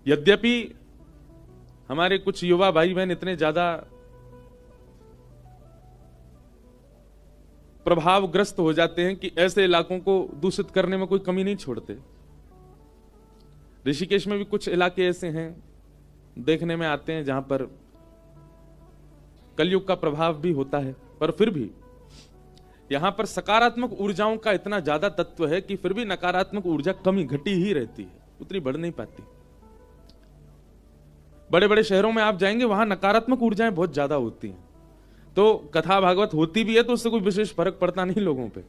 यद्यपि हमारे कुछ युवा भाई बहन इतने ज्यादा प्रभावग्रस्त हो जाते हैं कि ऐसे इलाकों को दूषित करने में कोई कमी नहीं छोड़ते। ऋषिकेश में भी कुछ इलाके ऐसे हैं देखने में आते हैं जहां पर कलयुग का प्रभाव भी होता है, पर फिर भी यहां पर सकारात्मक ऊर्जाओं का इतना ज्यादा तत्व है कि फिर भी नकारात्मक ऊर्जा कमी घटी ही रहती है, उतनी बढ़ नहीं पाती। बड़े बड़े शहरों में आप जाएंगे वहां नकारात्मक ऊर्जाएं बहुत ज्यादा होती हैं, तो कथा भागवत होती भी है तो उससे कोई विशेष फर्क पड़ता नहीं लोगों पे,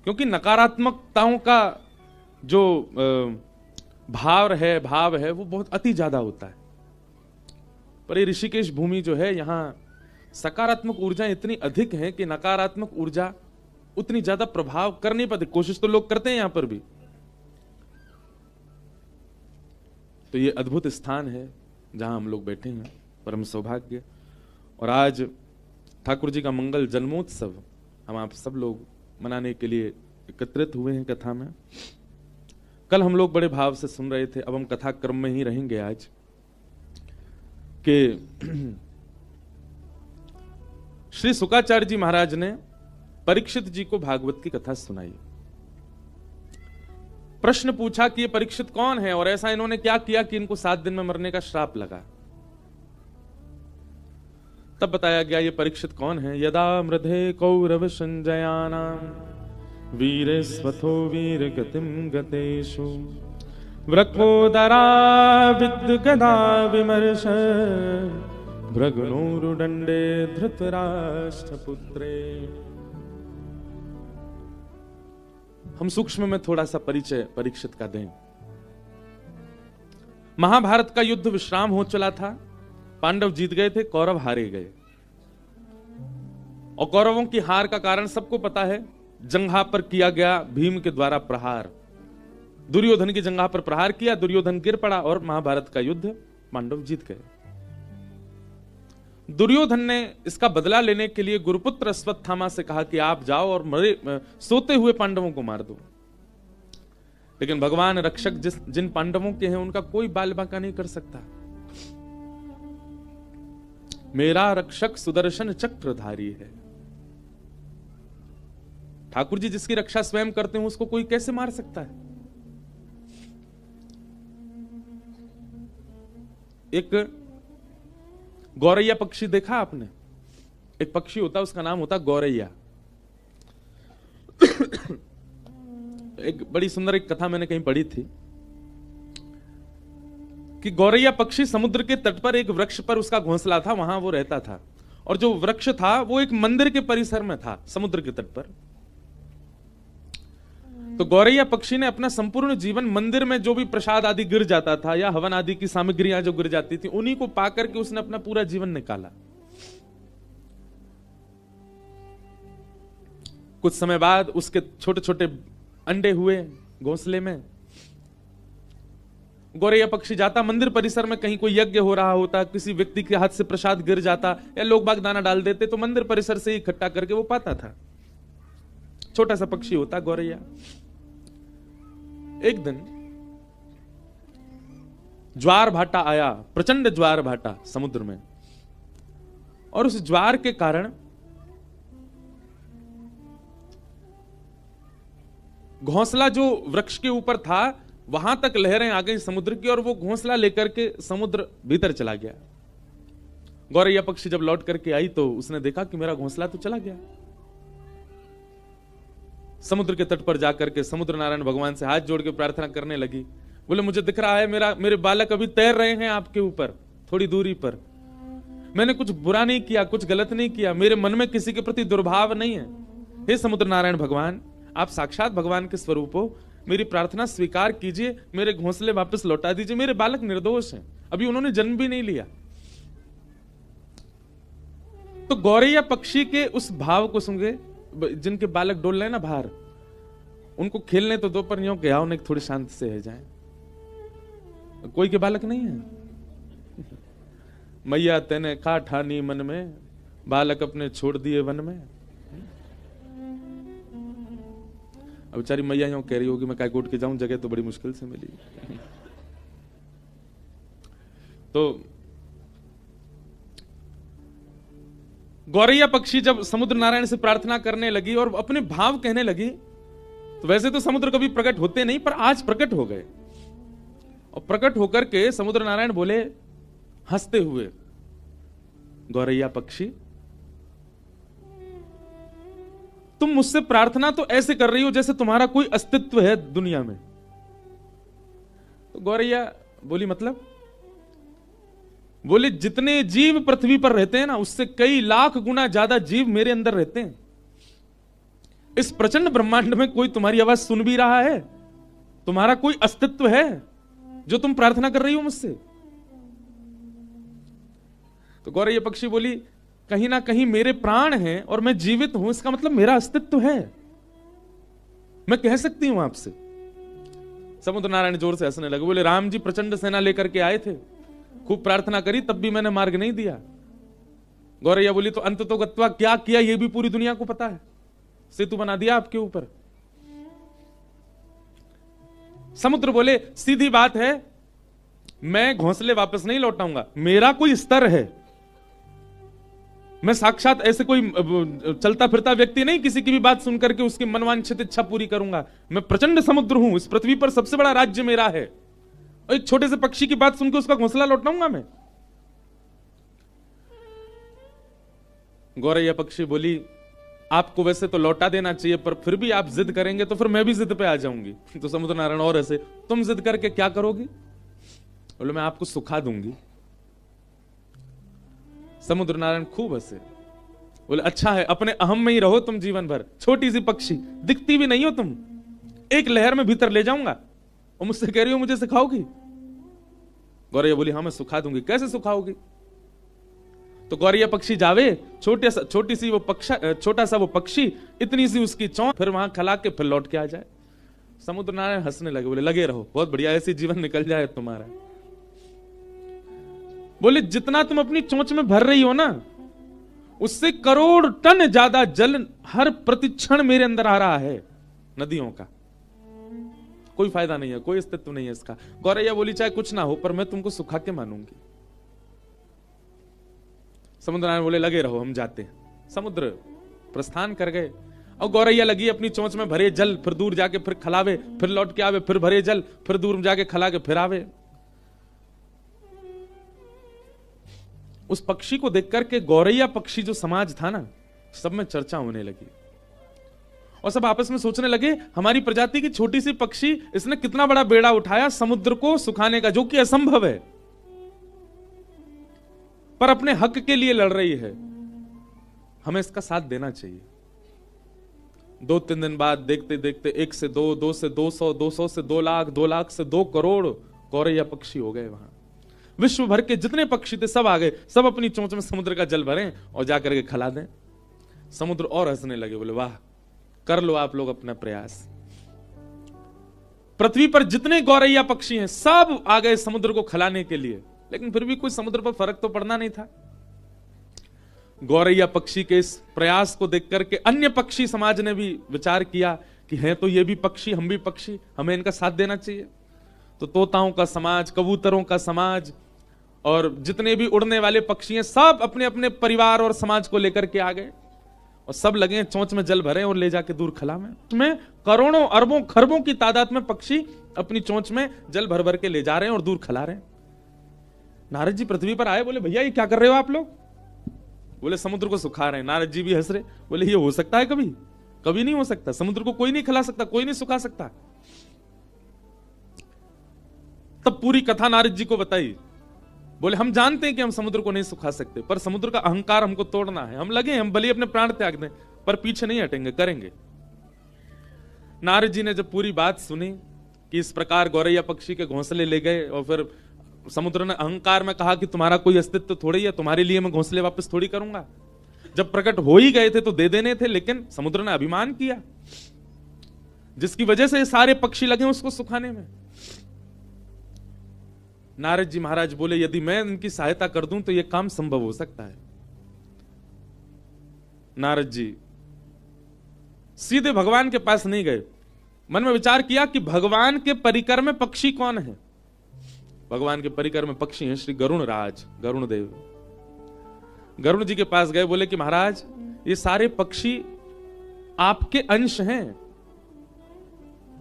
क्योंकि नकारात्मकताओं का जो भाव है वो बहुत अति ज्यादा होता है। पर ये ऋषिकेश भूमि जो है, यहां सकारात्मक ऊर्जा इतनी अधिक है कि नकारात्मक ऊर्जा उतनी ज्यादा प्रभाव कर नहीं पाती। कोशिश तो लोग करते हैं यहां पर भी। तो ये अद्भुत स्थान है जहां हम लोग बैठे हैं, परम सौभाग्य। और आज ठाकुर जी का मंगल जन्मोत्सव हम आप सब लोग मनाने के लिए एकत्रित हुए हैं कथा में। कल हम लोग बड़े भाव से सुन रहे थे, अब हम कथा क्रम में ही रहेंगे आज कि श्री शुकाचार्य जी महाराज ने परीक्षित जी को भागवत की कथा सुनाई। प्रश्न पूछा कि ये परीक्षित कौन है और ऐसा इन्होंने क्या किया कि इनको 7 दिन में मरने का श्राप लगा। तब बताया गया ये परीक्षित कौन है। यदा मृधे कौरव संजयानां वीरे स्वथो वीर गतिम गतेषु वृकोदरा विद्ध गदा विमर्श भृगुनोरुदंडे धृतराष्ट्रपुत्रे। हम सूक्ष्म में थोड़ा सा परिचय परीक्षित का दें। महाभारत का युद्ध विश्राम हो चला था, पांडव जीत गए थे, कौरव हारे गए। और कौरवों की हार का कारण सबको पता है, जंघा पर किया गया भीम के द्वारा प्रहार। दुर्योधन की जंघा पर प्रहार किया, दुर्योधन गिर पड़ा और महाभारत का युद्ध पांडव जीत गए। दुर्योधन ने इसका बदला लेने के लिए गुरुपुत्र अश्वत्थामा से कहा कि आप जाओ और सोते हुए पांडवों को मार दो। लेकिन भगवान रक्षक जिन पांडवों के हैं उनका कोई बाल बांका नहीं कर सकता। मेरा रक्षक सुदर्शन चक्रधारी है। ठाकुर जी जिसकी रक्षा स्वयं करते हैं उसको कोई कैसे मार सकता है। एक गौरैया पक्षी देखा आपने? एक पक्षी होता है, उसका नाम होता गौरैया। एक बड़ी सुंदर एक कथा मैंने कहीं पढ़ी थी कि गौरैया पक्षी समुद्र के तट पर एक वृक्ष पर उसका घोंसला था, वहां वो रहता था। और जो वृक्ष था वो एक मंदिर के परिसर में था, समुद्र के तट पर। तो गौरैया पक्षी ने अपना संपूर्ण जीवन मंदिर में जो भी प्रसाद आदि गिर जाता था या हवन आदि की सामग्रियां जो गिर जाती थी उन्हीं को पाकर के उसने अपना पूरा जीवन निकाला। कुछ समय बाद उसके छोटे छोटे अंडे हुए घोंसले में। गौरैया पक्षी जाता मंदिर परिसर में, कहीं कोई यज्ञ हो रहा होता, किसी व्यक्ति के हाथ से प्रसाद गिर जाता या लोग बाग दाना डाल देते तो मंदिर परिसर से ही इकट्ठा करके वो पाता था। छोटा सा पक्षी होता गौरैया। एक दिन ज्वार भाटा आया, प्रचंड ज्वार भाटा समुद्र में, और उस ज्वार के कारण घोंसला जो वृक्ष के ऊपर था वहां तक लहरें आ गई समुद्र की, और वो घोंसला लेकर के समुद्र भीतर चला गया। गौरैया पक्षी जब लौट करके आई तो उसने देखा कि मेरा घोंसला तो चला गया। समुद्र के तट पर जाकर के समुद्र नारायण भगवान से हाथ जोड़ के प्रार्थना करने लगी। बोले मुझे दिख रहा है मेरे बालक अभी तैर रहे हैं आपके ऊपर थोड़ी दूरी पर। मैंने कुछ बुरा नहीं किया, कुछ गलत नहीं किया, मेरे मन में किसी के प्रति दुर्भाव नहीं है। हे समुद्र नारायण भगवान, आप साक्षात भगवान के स्वरूप हो, मेरी प्रार्थना स्वीकार कीजिए, मेरे घोंसले वापस लौटा दीजिए। मेरे बालक निर्दोष हैं, अभी उन्होंने जन्म भी नहीं लिया। तो गौरैया पक्षी के उस भाव को सुन गए, जिनके बालक डोल रहे ना बाहर, उनको खेलने तो दो, पर यूं के आओ थोड़ी शांति से है जाए। कोई के बालक नहीं है। मैया तेने खा ठानी मन में, बालक अपने छोड़ दिए वन में। अब बेचारी मैया यूं कह रही होगी मैं काय कोट के जाऊं, जगह तो बड़ी मुश्किल से मिली। तो गौरैया पक्षी जब समुद्र नारायण से प्रार्थना करने लगी और अपने भाव कहने लगी, तो वैसे तो समुद्र कभी प्रकट होते नहीं, पर आज प्रकट हो गए। और प्रकट होकर के समुद्र नारायण बोले हंसते हुए, गौरैया पक्षी, तुम मुझसे प्रार्थना तो ऐसे कर रही हो जैसे तुम्हारा कोई अस्तित्व है दुनिया में। तो गौरैया बोली मतलब? बोले जितने जीव पृथ्वी पर रहते हैं ना, उससे कई लाख गुना ज्यादा जीव मेरे अंदर रहते हैं। इस प्रचंड ब्रह्मांड में कोई तुम्हारी आवाज सुन भी रहा है? तुम्हारा कोई अस्तित्व है जो तुम प्रार्थना कर रही हो मुझसे? तो गौरैया पक्षी बोली, कहीं ना कहीं मेरे प्राण हैं और मैं जीवित हूं, इसका मतलब मेरा अस्तित्व है, मैं कह सकती हूं आपसे। समुद्र नारायण जोर से हंसने लगे, बोले राम जी प्रचंड सेना लेकर के आए थे, खूब प्रार्थना करी, तब भी मैंने मार्ग नहीं दिया। गौरैया बोली, तो अंत तो गत्वा क्या किया यह भी पूरी दुनिया को पता है, सेतु बना दिया आपके ऊपर। समुद्र बोले, सीधी बात है, मैं घोंसले वापस नहीं लौटाऊंगा, मेरा कोई स्तर है, मैं साक्षात ऐसे कोई चलता फिरता व्यक्ति नहीं, किसी की भी बात सुनकर के उसकी मनवांछित इच्छा पूरी करूंगा। मैं प्रचंड समुद्र हूं, इस पृथ्वी पर सबसे बड़ा राज्य मेरा है, और एक छोटे से पक्षी की बात सुनकर उसका घोंसला लौटाऊंगा मैं? गौरैया पक्षी बोली, आपको वैसे तो लौटा देना चाहिए, पर फिर भी आप जिद करेंगे तो फिर मैं भी जिद पे आ जाऊंगी। तो समुद्र नारायण और ऐसे, तुम जिद करके क्या करोगी? बोले मैं आपको सुखा दूंगी। समुद्र नारायण खूब हंसे, बोले अच्छा है, अपने अहम में ही रहो तुम जीवन भर, छोटी सी पक्षी, दिखती भी नहीं हो तुम, एक लहर में भीतर ले जाऊंगा और मुझसे कह रही हो मुझे सिखाओगी? गौरैया बोली, हाँ मैं सुखा दूंगी। कैसे सुखाओगी? तो गौरैया पक्षी जावे, छोटी सी वो पक्षा, छोटा सा वो पक्षी, इतनी सी उसकी चोंच, फिर वहां खला के फिर लौट के आ जाए। समुद्र नारायण हंसने लगे, बोले लगे रहो, बहुत बढ़िया, ऐसी जीवन निकल जाए तुम्हारा। बोले जितना तुम अपनी चोंच में भर रही हो ना, उससे करोड़ टन ज्यादा जल हर प्रतिक्षण मेरे अंदर आ रहा है, नदियों का। कोई फायदा नहीं है, कोई अस्तित्व नहीं है इसका। गौरैया बोली, चाहे कुछ ना हो, पर मैं तुमको सुखा के मानूंगी। समुद्र नारायण बोले, लगे रहो, हम जाते हैं। समुद्र प्रस्थान कर गए, और गौरैया लगी अपनी चोंच में भरे जल, फिर दूर जाके फिर खलावे, फिर लौट के आवे, फिर भरे जल, फिर दूर जाके खला के फिर आवे। उस पक्षी को देख करके गौरैया पक्षी जो समाज था ना, सब में चर्चा होने लगी, और सब आपस में सोचने लगे, हमारी प्रजाति की छोटी सी पक्षी, इसने कितना बड़ा बेड़ा उठाया समुद्र को सुखाने का, जो कि असंभव है, पर अपने हक के लिए लड़ रही है, हमें इसका साथ देना चाहिए। 2-3 दिन बाद देखते देखते 1 से 2, 2 से 200, 200 से 2 लाख, 2 लाख से 2 करोड़ गौरैया पक्षी हो गए। वहां विश्व भर के जितने पक्षी थे सब आ गए, सब अपनी चोंच में समुद्र का जल भरें और जाकर के खिला दें। समुद्र और हंसने लगे, बोले वाह, कर लो आप लोग अपना प्रयास। पृथ्वी पर जितने गौरैया पक्षी हैं सब आ गए समुद्र को खिलाने के लिए, लेकिन फिर भी कोई समुद्र पर फर्क तो पड़ना नहीं था। गौरैया पक्षी के इस प्रयास को देख करके अन्य पक्षी समाज ने भी विचार किया कि हैं तो ये भी पक्षी, हम भी पक्षी, हमें इनका साथ देना चाहिए। तो तोताओं का समाज, कबूतरों का समाज और जितने भी उड़ने वाले पक्षी हैं सब अपने अपने परिवार और समाज को लेकर के आ गए, और सब लगे चोंच में जल भरे और ले जाके दूर खला में करोड़ों अरबों खरबों की तादाद में पक्षी अपनी चोंच में जल भर भर के ले जा रहे हैं और दूर खिला रहे हैं। नारद जी पृथ्वी पर आए, बोले भैया ये क्या कर रहे हो आप लोग? बोले समुद्र को सुखा रहे हैं। नारद जी भी हंस रहे, बोले ये हो सकता है कभी? कभी नहीं हो सकता, समुद्र को कोई नहीं खिला सकता, कोई नहीं सुखा सकता। तब पूरी कथा नारद जी को बताई। बोले हम जानते हैं कि हम समुद्र को नहीं सुखा सकते, पर समुद्र का अहंकार हमको तोड़ना है, हम लगे, हम भले अपने प्राण त्याग दें, पर पीछे नहीं हटेंगे, करेंगे। नारद जी ने जब पूरी बात सुनी कि इस प्रकार गौरैया पक्षी के घोंसले ले गए, और फिर समुद्र ने अहंकार में कहा कि तुम्हारा कोई अस्तित्व थोड़ी है, तुम्हारे लिए मैं घोंसले वापस थोड़ी करूंगा। जब प्रकट हो ही गए थे तो दे देने थे, लेकिन समुद्र ने अभिमान किया, जिसकी वजह से सारे पक्षी लगे उसको सुखाने में। नारद जी महाराज बोले यदि मैं इनकी सहायता कर दूं तो यह काम संभव हो सकता है। नारद जी सीधे भगवान के पास नहीं गए, मन में विचार किया कि भगवान के परिकर में पक्षी कौन है। भगवान के परिकर में पक्षी हैं श्री गरुण राज, गरुण देव। गरुण जी के पास गए, बोले कि महाराज ये सारे पक्षी आपके अंश हैं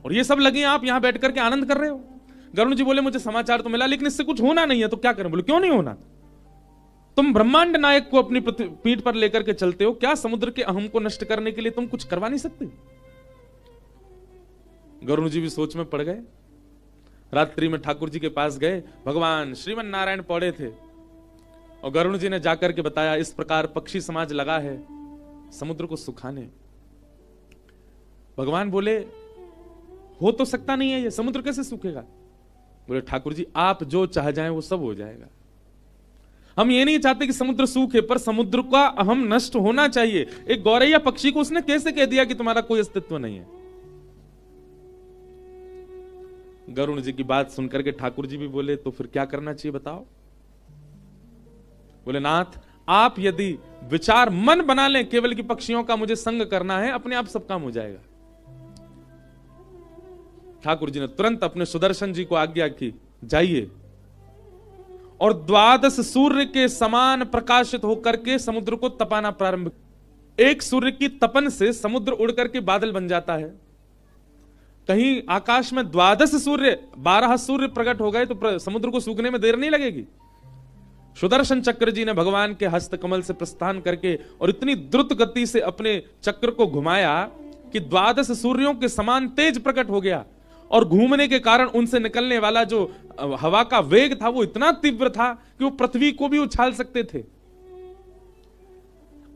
और ये सब लगे आप यहां बैठ करके आनंद कर रहे हो। गरुण जी बोले मुझे समाचार तो मिला लेकिन इससे कुछ होना नहीं है, तो क्या करें? बोले क्यों नहीं होना? तुम ब्रह्मांड नायक को अपनी पीठ पर लेकर के चलते हो, क्या समुद्र के अहम को नष्ट करने के लिए तुम कुछ करवा नहीं सकते? गरुण जी भी सोच में पड़ गए। रात्रि में ठाकुर जी के पास गए, भगवान श्रीमन नारायण पौड़े थे और गरुण जी ने जाकर के बताया इस प्रकार पक्षी समाज लगा है समुद्र को सुखाने। भगवान बोले हो तो सकता नहीं है, ये समुद्र कैसे सूखेगा? बोले ठाकुर जी आप जो चाह जाएं वो सब हो जाएगा। हम ये नहीं चाहते कि समुद्र सूखे, पर समुद्र का अहम नष्ट होना चाहिए। एक गौरैया पक्षी को उसने कैसे कह दिया कि तुम्हारा कोई अस्तित्व नहीं है? गरुण जी की बात सुनकर के ठाकुर जी भी बोले तो फिर क्या करना चाहिए बताओ? बोले नाथ आप यदि विचार मन बना लें केवल कि पक्षियों का मुझे संग करना है, अपने आप सब काम हो जाएगा। ठाकुर जी ने तुरंत अपने सुदर्शन जी को आज्ञा की, जाइए और 12 सूर्य के समान प्रकाशित होकर के समुद्र को तपाना प्रारंभ। एक सूर्य की तपन से समुद्र उड़ करके बादल बन जाता है। कहीं आकाश में 12 सूर्य 12 सूर्य प्रकट हो गए तो समुद्र को सूखने में देर नहीं लगेगी। सुदर्शन चक्र जी ने भगवान के हस्त कमल से प्रस्थान करके और इतनी द्रुत गति से अपने चक्र को घुमाया कि 12 सूर्यों के समान तेज प्रकट हो गया और घूमने के कारण उनसे निकलने वाला जो हवा का वेग था वो इतना तीव्र था कि वो पृथ्वी को भी उछाल सकते थे।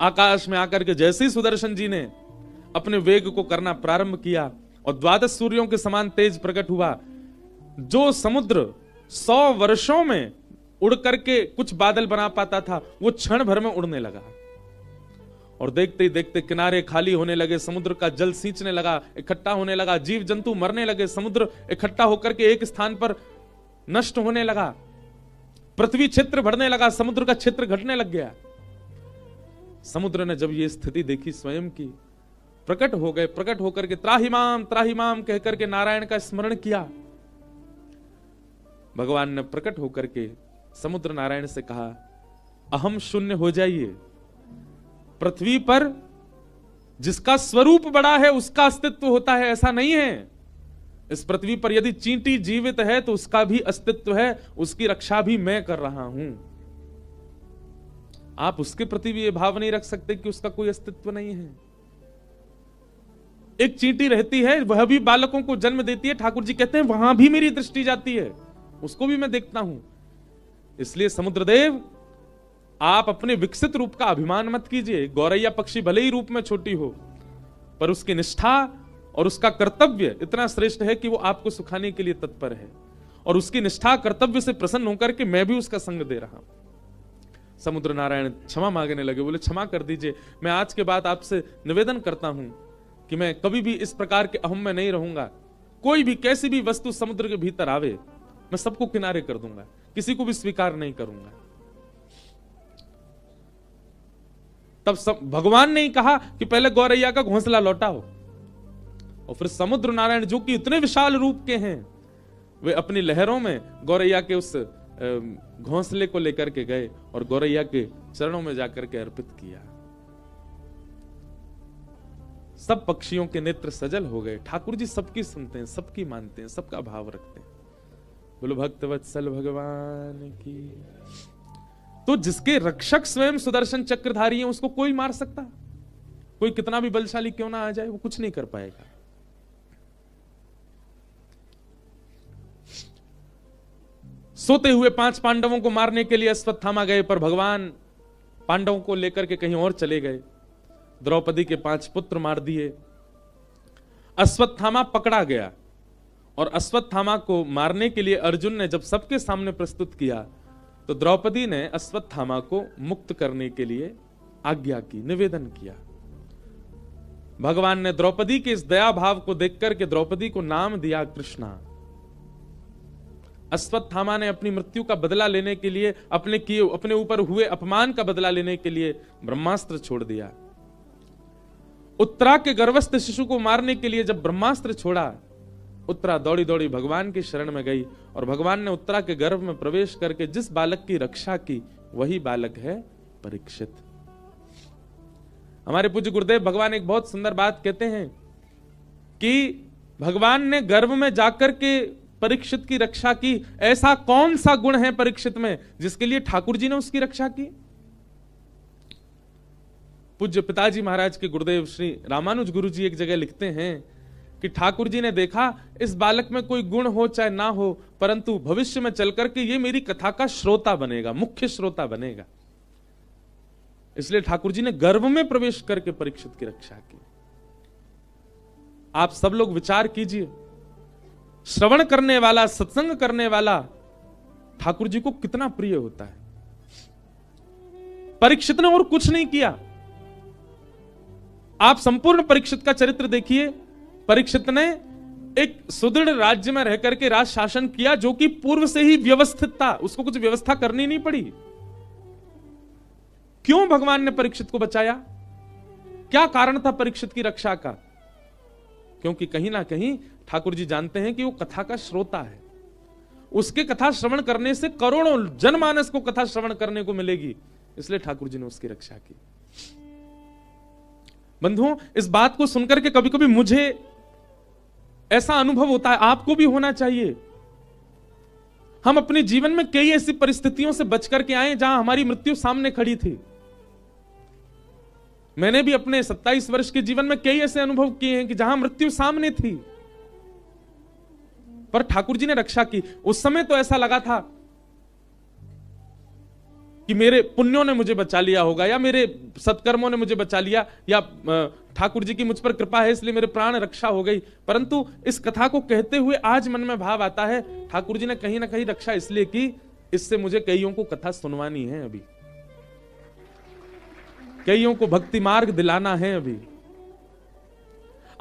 आकाश में आकर के जैसे ही सुदर्शन जी ने अपने वेग को करना प्रारंभ किया और 12 सूर्यों के समान तेज प्रकट हुआ, जो समुद्र 100 वर्षों में उड़ करके कुछ बादल बना पाता था वो क्षण भर में उड़ने लगा और देखते ही देखते किनारे खाली होने लगे, समुद्र का जल सींचने लगा, इकट्ठा होने लगा, जीव जंतु मरने लगे, समुद्र इकट्ठा होकर के एक स्थान पर नष्ट होने लगा, पृथ्वी क्षेत्र बढ़ने लगा, समुद्र का क्षेत्र घटने लग गया। समुद्र ने जब ये स्थिति देखी स्वयं की, प्रकट हो गए, प्रकट होकर के त्राहिमाम कह करके नारायण का स्मरण किया। भगवान ने प्रकट होकर के समुद्र नारायण से कहा अहम शून्य हो जाइए, पृथ्वी पर जिसका स्वरूप बड़ा है उसका अस्तित्व होता है, ऐसा नहीं है। इस पृथ्वी पर यदि चींटी जीवित है तो उसका भी अस्तित्व है, उसकी रक्षा भी मैं कर रहा हूं। आप उसके प्रति भी ये भाव नहीं रख सकते कि उसका कोई अस्तित्व नहीं है। एक चींटी रहती है, वह भी बालकों को जन्म देती है, ठाकुर जी कहते हैं वहां भी मेरी दृष्टि जाती है, उसको भी मैं देखता हूं। इसलिए समुद्रदेव आप अपने विकसित रूप का अभिमान मत कीजिए। गौरैया पक्षी भले ही रूप में छोटी हो, पर उसकी निष्ठा और उसका कर्तव्य इतना श्रेष्ठ है कि वो आपको सुखाने के लिए तत्पर है और उसकी निष्ठा कर्तव्य से प्रसन्न होकर के मैं भी उसका संग दे रहा हूं। समुद्र नारायण क्षमा मांगने लगे, बोले क्षमा कर दीजिए, मैं आज के बाद आपसे निवेदन करता हूं कि मैं कभी भी इस प्रकार के अहम में नहीं रहूंगा। कोई भी कैसी भी वस्तु समुद्र के भीतर आवे मैं सबको किनारे कर दूंगा, किसी को भी स्वीकार नहीं करूंगा। तब भगवान ने कहा कि पहले गौरैया का घोंसला लौटाओ और फिर समुद्र नारायण जो कि इतने विशाल रूप के हैं, वे अपनी लहरों में गौरैया के उस घोंसले को लेकर के गए और गौरैया के चरणों में जाकर के अर्पित किया। सब पक्षियों के नेत्र सजल हो गए। ठाकुर जी सबकी सुनते हैं, सबकी मानते हैं, सबका भाव रखते हैं। बोलो भक्तवत्सल भगवान की। तो जिसके रक्षक स्वयं सुदर्शन चक्रधारी हैं उसको कोई मार सकता? कोई कितना भी बलशाली क्यों ना आ जाए वो कुछ नहीं कर पाएगा। सोते हुए 5 पांडवों को मारने के लिए अश्वत्थामा गए, पर भगवान पांडवों को लेकर के कहीं और चले गए। द्रौपदी के 5 पुत्र मार दिए। अश्वत्थामा पकड़ा गया और अश्वत्थामा को मारने के लिए अर्जुन ने जब सबके सामने प्रस्तुत किया तो द्रौपदी ने अश्वत्थामा को मुक्त करने के लिए आज्ञा की, निवेदन किया। भगवान ने द्रौपदी के इस दया भाव को देखकर के द्रौपदी को नाम दिया कृष्णा। अश्वत्थामा ने अपनी मृत्यु का बदला लेने के लिए, अपने ऊपर हुए अपमान का बदला लेने के लिए ब्रह्मास्त्र छोड़ दिया। उत्तरा के गर्भस्थ शिशु को मारने के लिए जब ब्रह्मास्त्र छोड़ा उत्तरा दौड़ी दौड़ी भगवान की शरण में गई और भगवान ने उत्तरा के गर्भ में प्रवेश करके जिस बालक की रक्षा की वही बालक है परीक्षित। हमारे पूज्य गुरुदेव भगवान एक बहुत सुंदर बात कहते हैं कि भगवान ने गर्भ में जाकर के परीक्षित की रक्षा की। ऐसा कौन सा गुण है परीक्षित में जिसके लिए ठाकुर जी ने उसकी रक्षा की? पूज्य पिताजी महाराज के गुरुदेव श्री रामानुज गुरु जी एक जगह लिखते हैं कि ठाकुर जी ने देखा इस बालक में कोई गुण हो चाहे ना हो, परंतु भविष्य में चलकर के ये मेरी कथा का श्रोता बनेगा, मुख्य श्रोता बनेगा। इसलिए ठाकुर जी ने गर्भ में प्रवेश करके परीक्षित की रक्षा की। आप सब लोग विचार कीजिए, श्रवण करने वाला, सत्संग करने वाला ठाकुर जी को कितना प्रिय होता है। परीक्षित ने और कुछ नहीं किया। आप संपूर्ण परीक्षित का चरित्र देखिए। परीक्षित ने एक सुदृढ़ राज्य में रहकर के राज शासन किया जो कि पूर्व से ही व्यवस्थित था, उसको कुछ व्यवस्था करनी नहीं पड़ी। क्यों भगवान ने परीक्षित को बचाया? क्या कारण था परीक्षित की रक्षा का? क्योंकि कहीं ना कहीं ठाकुर जी जानते हैं कि वो कथा का श्रोता है। उसके कथा श्रवण करने से करोड़ों जनमानस को कथा श्रवण करने को मिलेगी, इसलिए ठाकुर जी ने उसकी रक्षा की। बंधुओं, इस बात को सुनकर के कभी कभी मुझे ऐसा अनुभव होता है, आपको भी होना चाहिए। हम अपने जीवन में कई ऐसी परिस्थितियों से बचकर के आए जहां हमारी मृत्यु सामने खड़ी थी। मैंने भी अपने 27 वर्ष के जीवन में कई ऐसे अनुभव किए हैं कि जहां मृत्यु सामने थी पर ठाकुर जी ने रक्षा की। उस समय तो ऐसा लगा था कि मेरे पुण्यों ने मुझे बचा लिया होगा, या मेरे सत्कर्मों ने मुझे बचा लिया, या ठाकुर जी की मुझ पर कृपा है इसलिए मेरे प्राण रक्षा हो गई। परंतु इस कथा को कहते हुए आज मन में भाव आता है, ठाकुर जी ने कहीं ना कहीं रक्षा इसलिए की, इससे मुझे कईयों को कथा सुनवानी है, अभी कईयों को भक्ति मार्ग दिलाना है। अभी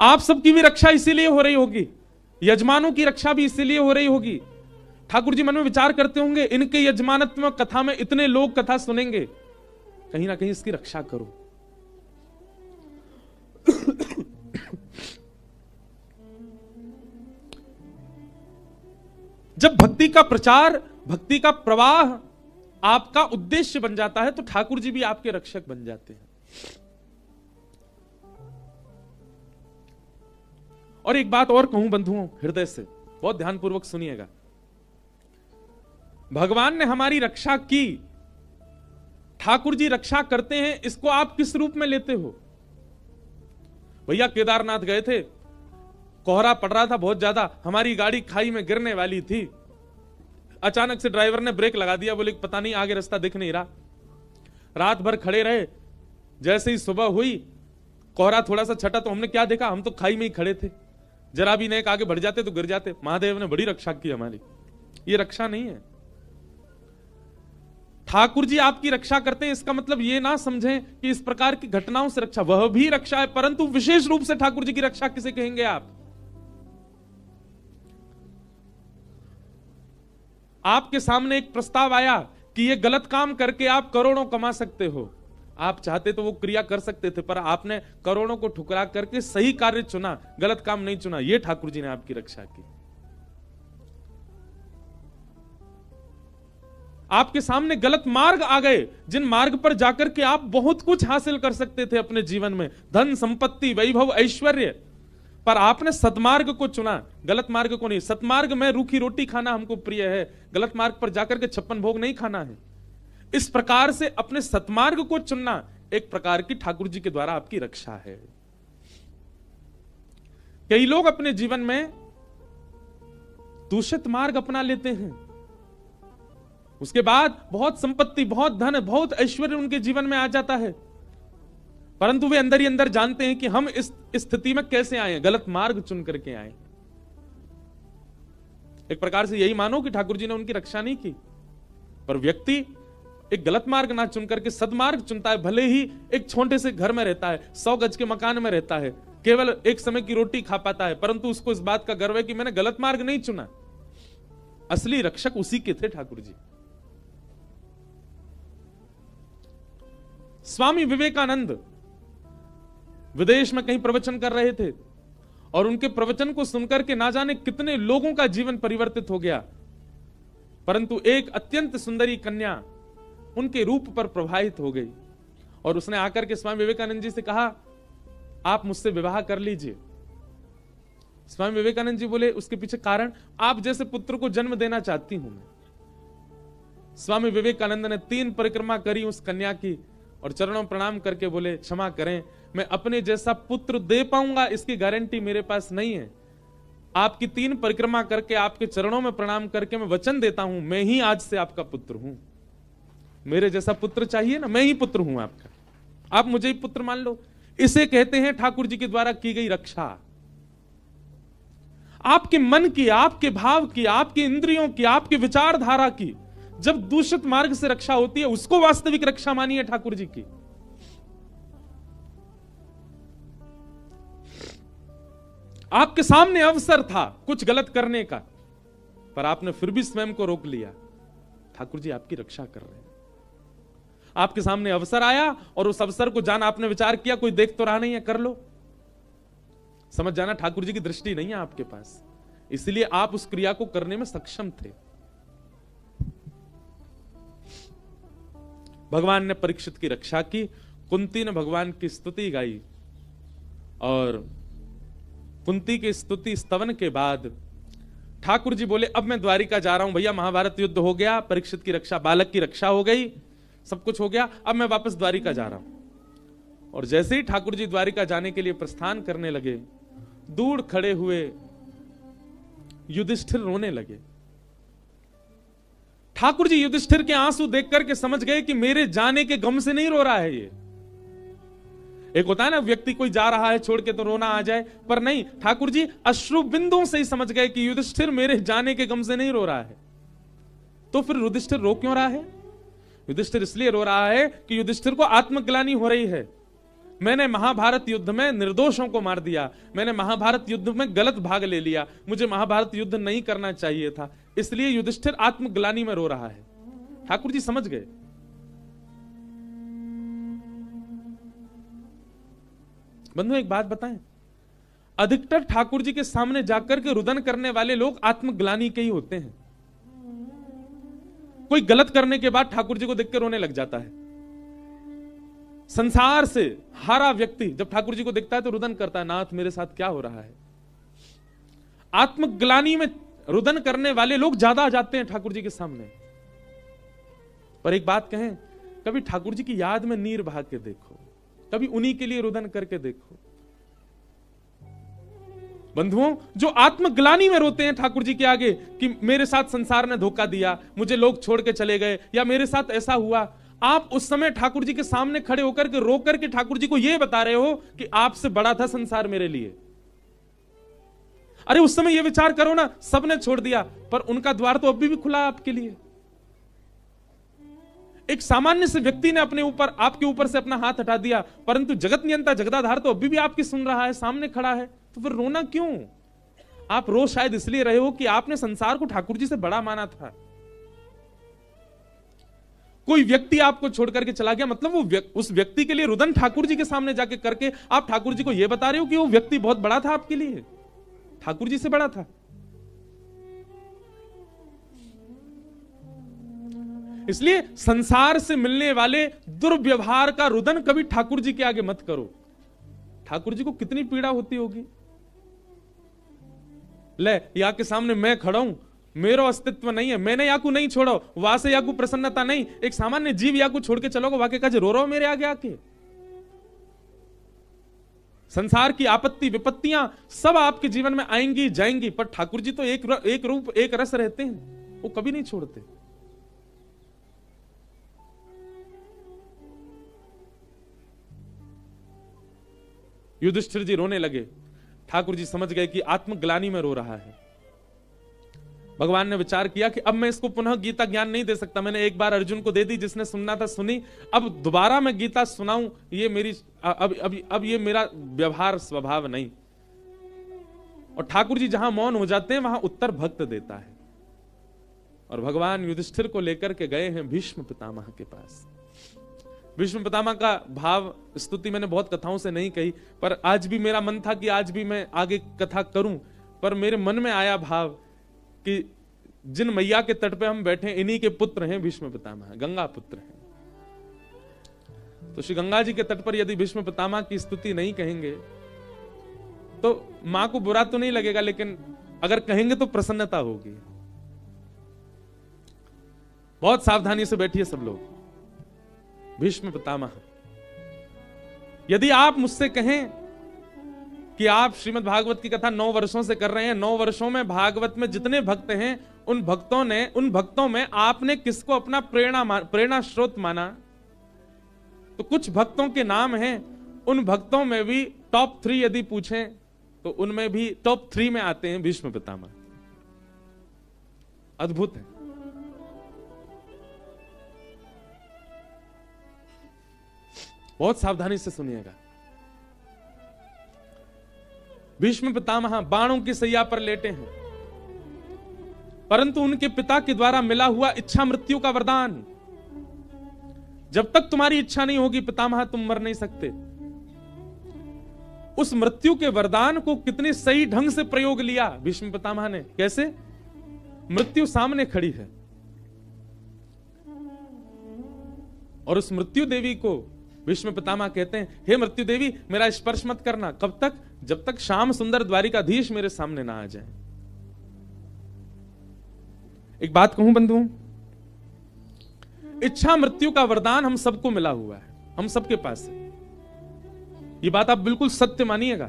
आप सबकी भी रक्षा इसीलिए हो रही होगी, यजमानों की रक्षा भी इसीलिए हो रही होगी। ठाकुर जी मन में विचार करते होंगे, इनके यजमानत्व में कथा में इतने लोग कथा सुनेंगे, कहीं ना कहीं इसकी रक्षा करो। जब भक्ति का प्रचार, भक्ति का प्रवाह आपका उद्देश्य बन जाता है तो ठाकुर जी भी आपके रक्षक बन जाते हैं। और एक बात और कहूं बंधुओं, हृदय से बहुत ध्यानपूर्वक सुनिएगा। भगवान ने हमारी रक्षा की, ठाकुर जी रक्षा करते हैं, इसको आप किस रूप में लेते हो? भैया केदारनाथ गए थे, कोहरा पड़ रहा था बहुत ज्यादा, हमारी गाड़ी खाई में गिरने वाली थी। अचानक से ड्राइवर ने ब्रेक लगा दिया, बोले पता नहीं आगे रास्ता दिख नहीं रहा। रात भर खड़े रहे। जैसे ही सुबह हुई, कोहरा थोड़ा सा छटा तो हमने क्या देखा, हम तो खाई में ही खड़े थे, जरा भी नेक आगे बढ़ जाते तो गिर जाते। महादेव ने बड़ी रक्षा की हमारी। ये रक्षा नहीं है। ठाकुर जी आपकी रक्षा करते हैं, इसका मतलब ये ना समझें कि इस प्रकार की घटनाओं से रक्षा, वह भी रक्षा है, परंतु विशेष रूप से ठाकुर जी की रक्षा किसे कहेंगे आप? आपके सामने एक प्रस्ताव आया कि ये गलत काम करके आप करोड़ों कमा सकते हो। आप चाहते तो वो क्रिया कर सकते थे, पर आपने करोड़ों को ठुकरा करके सही कार्य चुना, गलत काम नहीं चुना। ये ठाकुर जी ने आपकी रक्षा की। आपके सामने गलत मार्ग आ गए, जिन मार्ग पर जाकर के आप बहुत कुछ हासिल कर सकते थे अपने जीवन में, धन संपत्ति वैभव ऐश्वर्य, पर आपने सतमार्ग को चुना, गलत मार्ग को नहीं। सतमार्ग में रूखी रोटी खाना हमको प्रिय है, गलत मार्ग पर जाकर के 56 भोग नहीं खाना है। इस प्रकार से अपने सतमार्ग को चुनना एक प्रकार की ठाकुर जी के द्वारा आपकी रक्षा है। कई लोग अपने जीवन में दूषित मार्ग अपना लेते हैं, उसके बाद बहुत संपत्ति, बहुत धन, बहुत ऐश्वर्य उनके जीवन में आ जाता है, परंतु वे अंदर ही अंदर जानते हैं कि हम इस स्थिति में कैसे आए, गलत मार्ग चुन करके आए। एक प्रकार से यही मानो कि ठाकुर जी ने उनकी रक्षा नहीं की। पर व्यक्ति एक गलत मार्ग ना चुन करके सदमार्ग चुनता है, भले ही एक छोटे से घर में रहता है, 100 गज के मकान में रहता है, केवल एक समय की रोटी खा पाता है, परंतु उसको इस बात का गर्व है कि मैंने गलत मार्ग नहीं चुना। असली रक्षक उसी के थे ठाकुर जी। स्वामी विवेकानंद विदेश में कहीं प्रवचन कर रहे थे और उनके प्रवचन को सुनकर के ना जाने कितने लोगों का जीवन परिवर्तित हो गया। परंतु एक अत्यंत सुंदरी कन्या उनके रूप पर प्रभावित हो गई और उसने आकर के स्वामी विवेकानंद जी से कहा, आप मुझसे विवाह कर लीजिए। स्वामी विवेकानंद जी बोले, उसके पीछे कारण, आप जैसे पुत्र को जन्म देना चाहती हूं मैं। स्वामी विवेकानंद ने 3 परिक्रमा करी उस कन्या की और चरणों प्रणाम करके बोले, क्षमा करें, मैं अपने जैसा पुत्र दे पाऊंगा इसकी गारंटी मेरे पास नहीं है। आपकी 3 परिक्रमा करके आपके चरणों में प्रणाम करके मैं वचन देता हूं, मैं ही आज से आपका पुत्र हूं। मेरे जैसा पुत्र चाहिए ना, मैं ही पुत्र हूं आपका, आप मुझे ही पुत्र मान लो। इसे कहते हैं ठाकुर जी के द्वारा की गई रक्षा। आपके मन की, आपके भाव की, आपके इंद्रियों की, आपकी विचारधारा की जब दूषित मार्ग से रक्षा होती है, उसको वास्तविक रक्षा मानिए ठाकुर जी की। आपके सामने अवसर था कुछ गलत करने का, पर आपने फिर भी स्वयं को रोक लिया। ठाकुर जी आपकी रक्षा कर रहे हैं। आपके सामने अवसर आया और उस अवसर को जान आपने विचार किया, कोई देख तो रहा नहीं है, कर लो। समझ जाना ठाकुर जी की दृष्टि नहीं है आपके पास, इसलिए आप उस क्रिया को करने में सक्षम थे। भगवान ने परीक्षित की रक्षा की, कुंती ने भगवान की स्तुति गाई और कुंती की स्तुति स्तवन के बाद ठाकुर जी बोले, अब मैं द्वारिका जा रहा हूं भैया, महाभारत युद्ध हो गया, परीक्षित की रक्षा, बालक की रक्षा हो गई, सब कुछ हो गया, अब मैं वापस द्वारिका जा रहा हूं। और जैसे ही ठाकुर जी द्वारिका जाने के लिए प्रस्थान करने लगे, दूर खड़े हुए युधिष्ठिर रोने लगे। ठाकुर जी युधिष्ठिर के आंसू देख करके समझ गए कि मेरे जाने के गम से नहीं रो रहा है ये। एक होता है ना व्यक्ति कोई जा रहा है छोड़ के तो रोना आ जाए, पर नहीं, ठाकुर जी अश्रु बिंदुओं से ही समझ गए कि युधिष्ठिर मेरे जाने के गम से नहीं रो रहा है। तो फिर युधिष्ठिर रो क्यों रहा है? युधिष्ठिर इसलिए रो रहा है कि युधिष्ठिर को आत्मग्लानि हो रही है। मैंने महाभारत युद्ध में निर्दोषों को मार दिया, मैंने महाभारत युद्ध में गलत भाग ले लिया, मुझे महाभारत युद्ध नहीं करना चाहिए था, इसलिए युधिष्ठिर आत्मग्लानि में रो रहा है। ठाकुर जी समझ गए। बंधु एक बात बताएं, अधिकतर ठाकुर जी के सामने जाकर के रुदन करने वाले लोग आत्मग्लानि के ही होते हैं। कोई गलत करने के बाद ठाकुर जी को देख कर रोने लग जाता है। संसार से हारा व्यक्ति जब ठाकुर जी को देखता है तो रुदन करता है, नाथ मेरे साथ क्या हो रहा है। आत्मग्लानि में रुदन करने वाले लोग ज्यादा आ जाते हैं ठाकुर जी के सामने। पर एक बात कहें, कभी ठाकुर जी की याद में नीर बहा के देखो, कभी उन्हीं के लिए रुदन करके देखो। बंधुओं, जो आत्मग्लानि में रोते हैं ठाकुर जी के आगे कि मेरे साथ संसार ने धोखा दिया, मुझे लोग छोड़ के चले गए, या मेरे साथ ऐसा हुआ, आप उस समय ठाकुर जी के सामने खड़े होकर के रो करके ठाकुर जी को यह बता रहे हो कि आपसे बड़ा था संसार मेरे लिए। अरे उस समय यह विचार करो ना, सबने छोड़ दिया पर उनका द्वार तो अभी भी खुला है आपके लिए। एक सामान्य से व्यक्ति ने अपने ऊपर, आपके ऊपर से अपना हाथ हटा दिया, परंतु जगत नियंता जगदाधार तो अभी भी आपकी सुन रहा है, सामने खड़ा है, तो फिर रोना क्यों? आप रो शायद इसलिए रहे हो कि आपने संसार को ठाकुर जी से बड़ा माना था। कोई व्यक्ति आपको छोड़ करके चला गया, मतलब वो उस व्यक्ति के लिए रुदन ठाकुर जी के सामने जाके करके आप ठाकुर जी को यह बता रहे हो कि वो व्यक्ति बहुत बड़ा था आपके लिए, ठाकुर जी से बड़ा था। इसलिए संसार से मिलने वाले दुर्व्यवहार का रुदन कभी ठाकुर जी के आगे मत करो। ठाकुर जी को कितनी पीड़ा होती होगी। ले या के सामने मैं खड़ा हूं, मेरा अस्तित्व नहीं है, मैंने याकू नहीं छोड़ो, वहां से याकू प्रसन्नता नहीं, एक सामान्य जीव याकू छोड़ के चलोगे, वाके का रो रहो मेरे आगे आके। संसार की आपत्ति विपत्तियां सब आपके जीवन में आएंगी जाएंगी, पर ठाकुर जी तो एक रूप एक रस रहते हैं, वो कभी नहीं छोड़ते। युधिष्ठिर जी रोने लगे। ठाकुर जी समझ गए कि आत्मग्लानि में रो रहा है। भगवान ने विचार किया कि अब मैं इसको पुनः गीता ज्ञान नहीं दे सकता, मैंने एक बार अर्जुन को दे दी, जिसने सुनना था सुनी, अब दोबारा मैं गीता सुनाऊं ये मेरी अब ये मेरा व्यवहार स्वभाव नहीं। और ठाकुर जी जहां मौन हो जाते हैं वहां उत्तर भक्त देता है। और भगवान युधिष्ठिर को लेकर के गए हैं भीष्म पितामह के पास। भीष्म पितामह का भाव स्तुति मैंने बहुत कथाओं से नहीं कही, पर आज भी मेरा मन था कि आज भी मैं आगे कथा करूं, पर मेरे मन में आया भाव कि जिन मैया के तट पे हम बैठे इन्हीं के पुत्र हैं भीष्म पितामह, गंगा पुत्र हैं। तो श्री गंगा जी के तट पर यदि भीष्म पितामह की स्तुति नहीं कहेंगे तो मां को बुरा तो नहीं लगेगा, लेकिन अगर कहेंगे तो प्रसन्नता होगी। बहुत सावधानी से बैठिए सब लोग। भीष्म पितामह, यदि आप मुझसे कहें कि आप श्रीमद् भागवत की कथा 9 वर्षों से कर रहे हैं, 9 वर्षों में भागवत में जितने भक्त हैं उन भक्तों में आपने किसको अपना प्रेरणा स्रोत माना? तो कुछ भक्तों के नाम हैं, उन भक्तों में भी टॉप 3 यदि पूछें तो उनमें भी टॉप 3 में आते हैं भीष्म पितामह। अद्भुत है। बहुत सावधानी से सुनिएगा। भीष्म पितामह बाणों की सैया पर लेटे हैं, परंतु उनके पिता के द्वारा मिला हुआ इच्छा मृत्यु का वरदान, जब तक तुम्हारी इच्छा नहीं होगी पितामह तुम मर नहीं सकते। उस मृत्यु के वरदान को कितने सही ढंग से प्रयोग लिया भीष्म पितामह ने। कैसे? मृत्यु सामने खड़ी है और उस मृत्यु देवी को भीष्म पितामह कहते हैं, हे मृत्यु देवी मेरा स्पर्श मत करना। कब तक? जब तक श्याम सुंदर द्वारिकाधीश मेरे सामने ना आ जाए। एक बात कहूं बंधुओं, इच्छा मृत्यु का वरदान हम सबको मिला हुआ है, हम सबके पास है। ये बात आप बिल्कुल सत्य मानिएगा।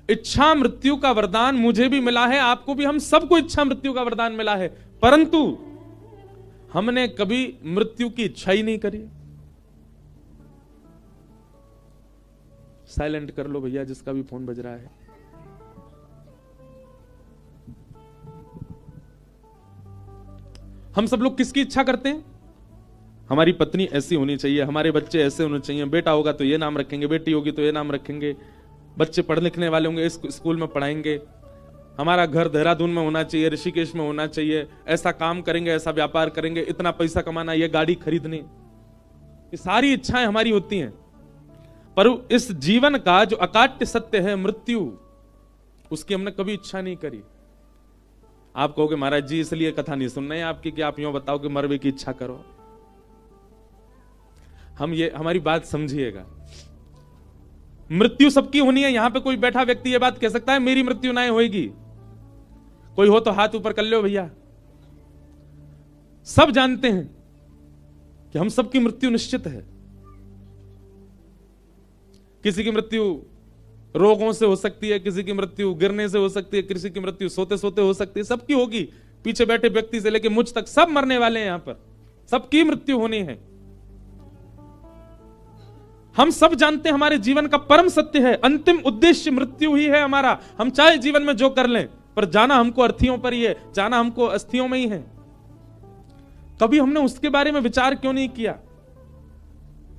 इच्छा मृत्यु का वरदान मुझे भी मिला है, आपको भी, हम सबको इच्छा मृत्यु का वरदान मिला है, परंतु हमने कभी मृत्यु की इच्छा ही नहीं करी। साइलेंट कर लो भैया जिसका भी फोन बज रहा है। हम सब लोग किसकी इच्छा करते हैं? हमारी पत्नी ऐसी होनी चाहिए, हमारे बच्चे ऐसे होने चाहिए, बेटा होगा तो ये नाम रखेंगे, बेटी होगी तो ये नाम रखेंगे, बच्चे पढ़ लिखने वाले होंगे इस स्कूल में पढ़ाएंगे, हमारा घर देहरादून में होना चाहिए, ऋषिकेश में होना चाहिए, ऐसा काम करेंगे, ऐसा व्यापार करेंगे, इतना पैसा कमाना, ये गाड़ी खरीदनी। ये सारी इच्छाएं हमारी होती हैं, पर इस जीवन का जो अकाट्य सत्य है मृत्यु, उसकी हमने कभी इच्छा नहीं करी। आप कहोगे महाराज जी इसलिए कथा नहीं सुन रहे आपकी कि आप यूं बताओ कि मरने की इच्छा करो। हमारी बात समझिएगा। मृत्यु सबकी होनी है। यहां पे कोई बैठा व्यक्ति ये बात कह सकता है मेरी मृत्यु ना होगी? कोई हो तो हाथ ऊपर कर लो भैया। सब जानते हैं कि हम सबकी मृत्यु निश्चित है। किसी की मृत्यु रोगों से हो सकती है, किसी की मृत्यु गिरने से हो सकती है, किसी की मृत्यु सोते सोते हो सकती है, सबकी होगी। पीछे बैठे व्यक्ति से लेकर मुझ तक सब मरने वाले हैं। यहां पर सबकी मृत्यु होनी है। हम सब जानते हैं हमारे जीवन का परम सत्य है, अंतिम उद्देश्य मृत्यु ही है हमारा। हम चाहे जीवन में जो कर लें, पर जाना हमको अर्थियों पर ही है, जाना हमको अस्थियों में ही है। कभी हमने उसके बारे में विचार क्यों नहीं किया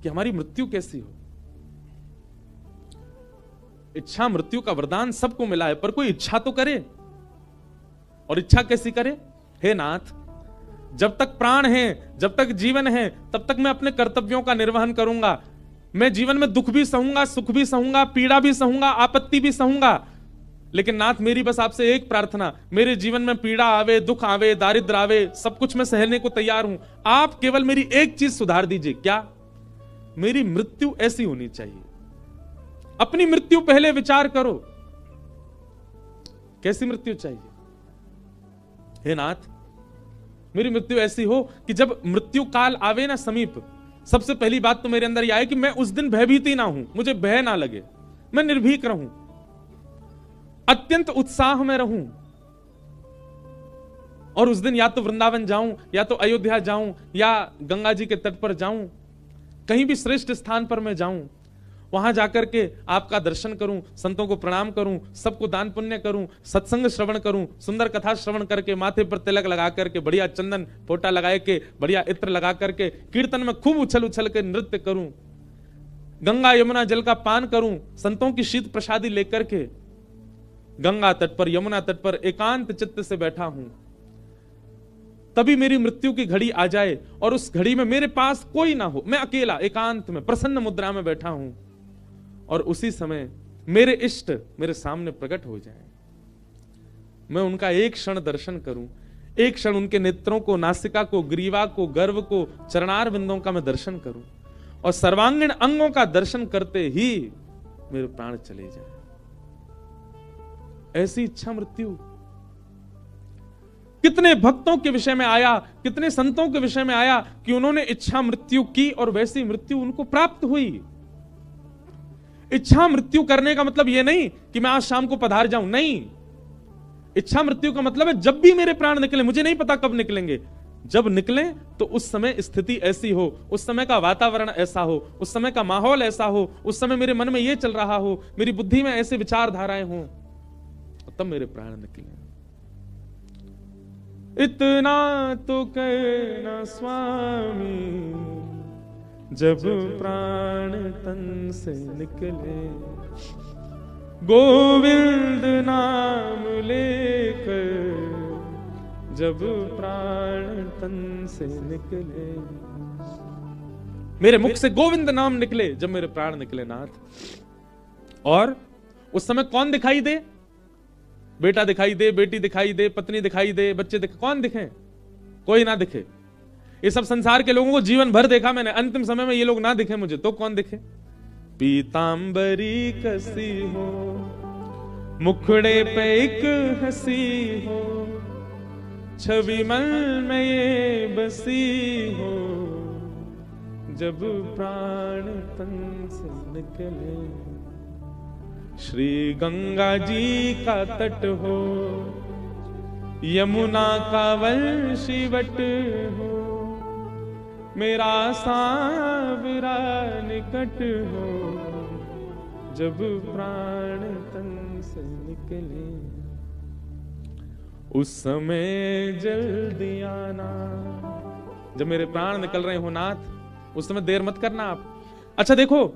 कि हमारी मृत्यु कैसी हो? इच्छा मृत्यु का वरदान सबको मिला है, पर कोई इच्छा तो करे। और इच्छा कैसी करे? हे नाथ, जब तक प्राण है, जब तक जीवन है, तब तक मैं अपने कर्तव्यों का निर्वहन करूंगा। मैं जीवन में दुख भी सहूंगा, सुख भी सहूंगा, पीड़ा भी सहूंगा, आपत्ति भी सहूंगा। लेकिन नाथ मेरी बस आपसे एक प्रार्थना, मेरे जीवन में पीड़ा आवे, दुख आवे, दारिद्र आवे, सब कुछ मैं सहने को तैयार हूं। आप केवल मेरी एक चीज सुधार दीजिए। क्या? मेरी मृत्यु ऐसी होनी चाहिए। अपनी मृत्यु पहले विचार करो, कैसी मृत्यु चाहिए? हे नाथ, मेरी मृत्यु ऐसी हो कि जब मृत्यु काल आवे ना समीप, सबसे पहली बात तो मेरे अंदर यह आए कि मैं उस दिन भयभीत ही ना हूं, मुझे भय ना लगे, मैं निर्भीक रहूं, अत्यंत उत्साह में रहूं। और उस दिन या तो वृंदावन जाऊं, या तो अयोध्या जाऊं, या गंगा जी के तट पर जाऊं, कहीं भी श्रेष्ठ स्थान पर मैं जाऊं, वहां जाकर के आपका दर्शन करूं, संतों को प्रणाम करूं, सबको दान पुण्य करूं, सत्संग श्रवण करूं, सुंदर कथा श्रवण करके, माथे पर तिलक लगा करके, बढ़िया चंदन फोटा लगाए के, बढ़िया इत्र लगा करके, कीर्तन में खूब उछल उछल के नृत्य करूं, गंगा यमुना जल का पान करूं, संतों की शीत प्रसादी लेकर के गंगा तट पर, यमुना तट पर एकांत चित्त से बैठा हूं। तभी मेरी मृत्यु की घड़ी आ जाए और उस घड़ी में मेरे पास कोई ना हो, मैं अकेला एकांत में प्रसन्न मुद्रा में बैठा हूं और उसी समय मेरे इष्ट मेरे सामने प्रकट हो जाए, मैं उनका एक क्षण दर्शन करूं, एक क्षण उनके नेत्रों को, नासिका को, ग्रीवा को, गर्भ को, चरणार बिंदों का मैं दर्शन करूं और सर्वांगीण अंगों का दर्शन करते ही मेरे प्राण चले जाए। ऐसी इच्छा मृत्यु कितने भक्तों के विषय में आया, कितने संतों के विषय में आया कि उन्होंने इच्छा मृत्यु की और वैसी मृत्यु उनको प्राप्त हुई। इच्छा मृत्यु करने का मतलब यह नहीं कि मैं आज शाम को पधार जाऊं, नहीं। इच्छा मृत्यु का मतलब है जब भी मेरे प्राण निकले, मुझे नहीं पता कब निकलेंगे, जब निकले तो उस समय स्थिति ऐसी हो, उस समय का वातावरण ऐसा हो, उस समय का माहौल ऐसा हो, उस समय मेरे मन में यह चल रहा हो, मेरी बुद्धि में ऐसे विचारधाराएं हों, तब मेरे प्राण निकले। इतना तो कहना स्वामी जब प्राण तन से निकले, गोविंद नाम लेकर जब प्राण तन से निकले। मेरे मुख से गोविंद नाम निकले जब मेरे प्राण निकले नाथ। और उस समय कौन दिखाई दे? बेटा दिखाई दे, बेटी दिखाई दे, पत्नी दिखाई दे, बच्चे दिखे, कौन दिखे? कोई ना दिखे। ये सब संसार के लोगों को जीवन भर देखा मैंने, अंतिम समय में ये लोग ना दिखे मुझे तो कौन दिखे? पीतांबरी कसी हो, मुखड़े पे एक हंसी हो, छवि मन में ये बसी हो, जब प्राण तन से निकले। श्री गंगा जी का तट हो, यमुना का वंशी वट हो, मेरा सांवरा निकट हो, जब प्राण तन से निकले। उस समय जल्दी आना, जब मेरे प्राण निकल रहे हो नाथ, उस समय देर मत करना आप। अच्छा देखो,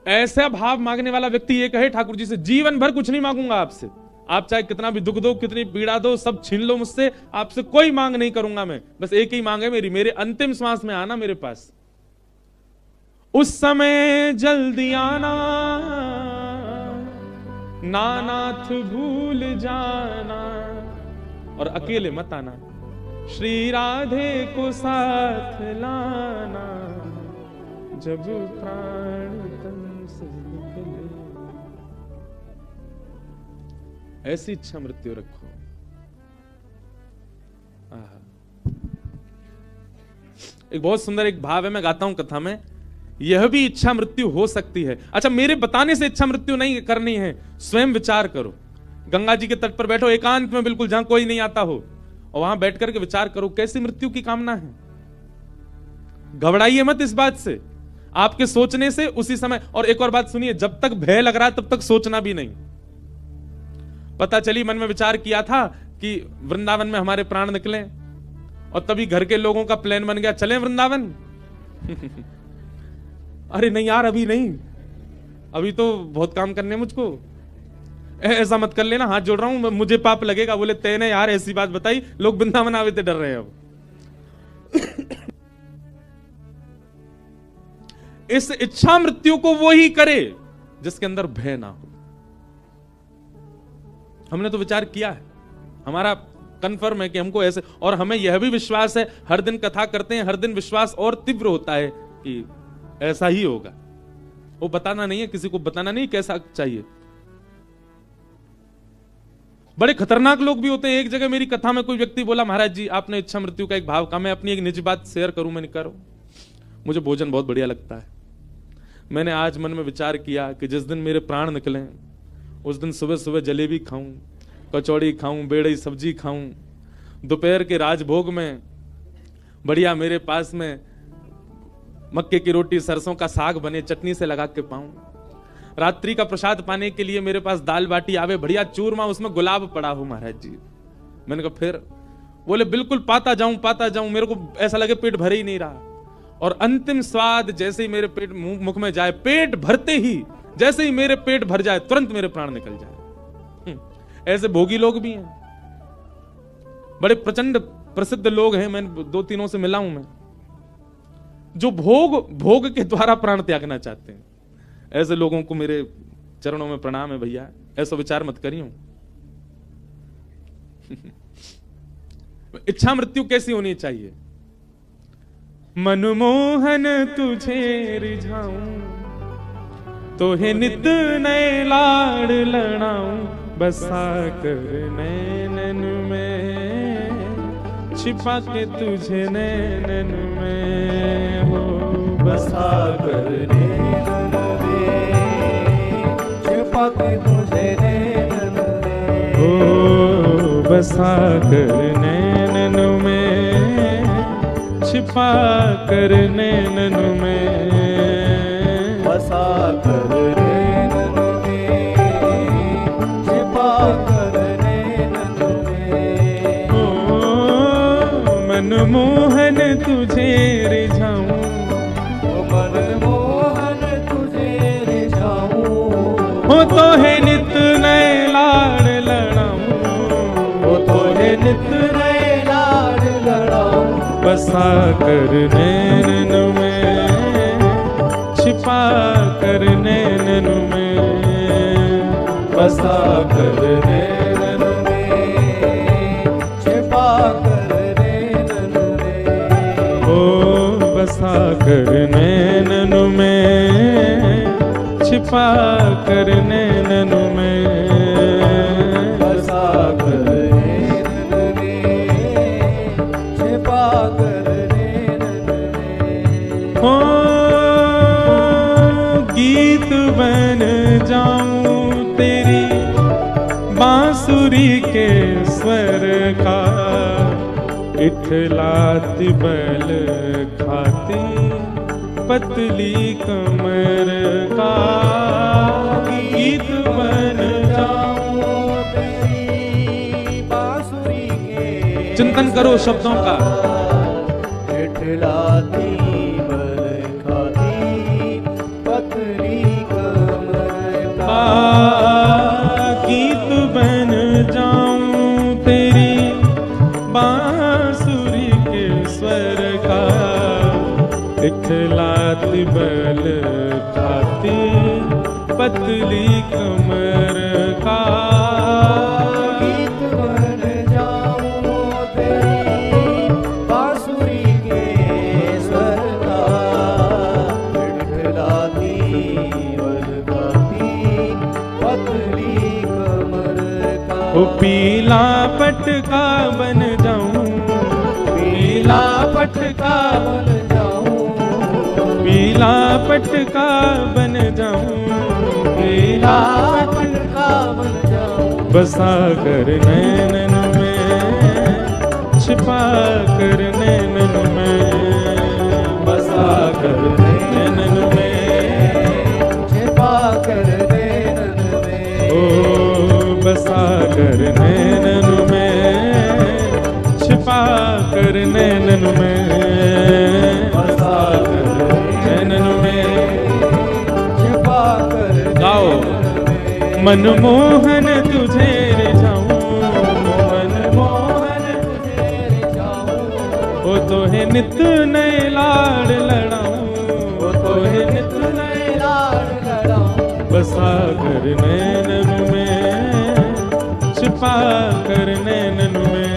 ऐसा भाव मांगने वाला व्यक्ति ये कहे ठाकुर जी से, जीवन भर कुछ नहीं मांगूंगा आपसे, आप चाहे कितना भी दुख दो, कितनी पीड़ा दो, सब छीन लो मुझसे, आपसे कोई मांग नहीं करूंगा मैं, बस एक ही मांग है मेरी, मेरे अंतिम श्वास में आना मेरे पास। उस समय जल्दी आना, नानाथ भूल जाना, और अकेले मत आना, श्री राधे को साथ लाना, जब प्राण तन से निकले। ऐसी इच्छा मृत्यु रखो। एक बहुत सुंदर एक भाव है, मैं गाता हूं कथा में, यह भी इच्छा मृत्यु हो सकती है। अच्छा, मेरे बताने से इच्छा मृत्यु नहीं करनी है, स्वयं विचार करो। गंगा जी के तट पर बैठो एकांत में, बिल्कुल जहां कोई नहीं आता हो, और वहां बैठ करके विचार करो कैसी मृत्यु की कामना है। घबराइए मत इस बात से, आपके सोचने से उसी समय। और एक और बात सुनिए, जब तक भय लग रहा है तब तक सोचना भी नहीं। पता चली मन में विचार किया था कि वृंदावन में हमारे प्राण निकले, और तभी घर के लोगों का प्लान बन गया चलें वृंदावन। अरे नहीं यार, अभी नहीं, अभी तो बहुत काम करने मुझको, ऐसा मत कर लेना, हाथ जोड़ रहा हूं, मुझे पाप लगेगा। बोले तेने यार ऐसी बात बताई, लोग वृंदावन आवे थे, डर रहे हैं अब। इस इच्छा मृत्यु को वो ही करे जिसके अंदर भय ना हो। हमने तो विचार किया है, हमारा कंफर्म है कि हमको ऐसे, और हमें यह भी विश्वास है, हर दिन कथा करते हैं, हर दिन विश्वास और तीव्र होता है कि ऐसा ही होगा। वो बताना नहीं है, किसी को बताना नहीं कैसा चाहिए। बड़े खतरनाक लोग भी होते हैं। एक जगह मेरी कथा में कोई व्यक्ति बोला, महाराज जी आपने इच्छा मृत्यु का एक भाव कहा, मैं अपनी एक निजी बात शेयर करूं, मैं नहीं करूं, मुझे भोजन बहुत बढ़िया लगता है। मैंने आज मन में विचार किया कि जिस दिन मेरे प्राण निकले उस दिन सुबह सुबह जलेबी खाऊं, कचौड़ी खाऊं, बेड़ई सब्जी खाऊं, दोपहर के राजभोग में बढ़िया मेरे पास में मक्के की रोटी, सरसों का साग बने, चटनी से लगा के पाऊं, रात्रि का प्रसाद पाने के लिए मेरे पास दाल बाटी आवे, बढ़िया चूरमा, उसमें गुलाब पड़ा हो महाराज जी। मैंने कहा फिर? बोले बिल्कुल पाता जाऊं, मेरे को ऐसा लगे पेट भर ही नहीं रहा, और अंतिम स्वाद जैसे ही मेरे पेट मुख में जाए, पेट भरते ही जैसे ही मेरे पेट भर जाए तुरंत मेरे प्राण निकल जाए। ऐसे भोगी लोग भी हैं, बड़े प्रचंड प्रसिद्ध लोग हैं, मैं 2-3 से मिला हूं मैं, जो भोग के द्वारा प्राण त्यागना चाहते हैं। ऐसे लोगों को मेरे चरणों में प्रणाम है भैया, ऐसा विचार मत करियो। इच्छा मृत्यु कैसी होनी चाहिए? मनमोहन तुझे रिझाऊं, तो है नित नए लाड़ लड़ाऊं, बसा कर नैनन में, छिपा के तुझे नैनन में, हो बसा कर नैनन में, छिपा के तुझे नैनन में, हो बसा कर नैनन में, छिपा कर नैनन में, बसा कर नैनन में, छिपा कर नैनन में, ओ मनमोहन तुझे रिझाऊं, ओ मनमोहन तुझे रिझाऊं, हो तो है नित नए लाड़ लड़ाऊं, हो तो है नित नए लाड़ लड़ाऊं, बसा कर नैनन में, छिपा कर नैनन में, बसा कर नैनन में, छिपा कर नैनन में, ओ बसा कर नैनन में, छिपा कर नैनन में, बसा कर नैनन में, छिपा कर नैनन में, हो गीत बन जाऊं तेरी बांसुरी के स्वर का, इठलाती बल खाती पतली कमर का, गीत बन जाऊं तेरी बांसुरी के, चिंतन करो शब्दों का, इठलाती गीत बन जाऊं तेरी बांसुरी के स्वर का, इठलाती बल खाती पतली कमर का, गीत बन जाऊं तेरी बांसुरी के स्वर का, इठलाती ओ पीला पटका बन जाऊं, पीला पटका बन जाऊं, पीला पटका बन जाऊं, पीला पटका बन जाऊं, बसा कर नैनन में, छिपा कर नैनन में, बसा कर नैनन में, छिपा कर नैनन में, ओ बसा कर नैनन में, छिपा कर नैनन में, बसा कर नैनन में, छिपा कर, गाओ मनमोहन तुझे रिझाऊं, मनमोहन तुझे रिझाऊं, हो तो है नित नए लाड़ लड़ाऊं, हो तो है नित नए लाड़ लड़ाऊं, बसा कर नैनन में, छिपा कर नैनन में,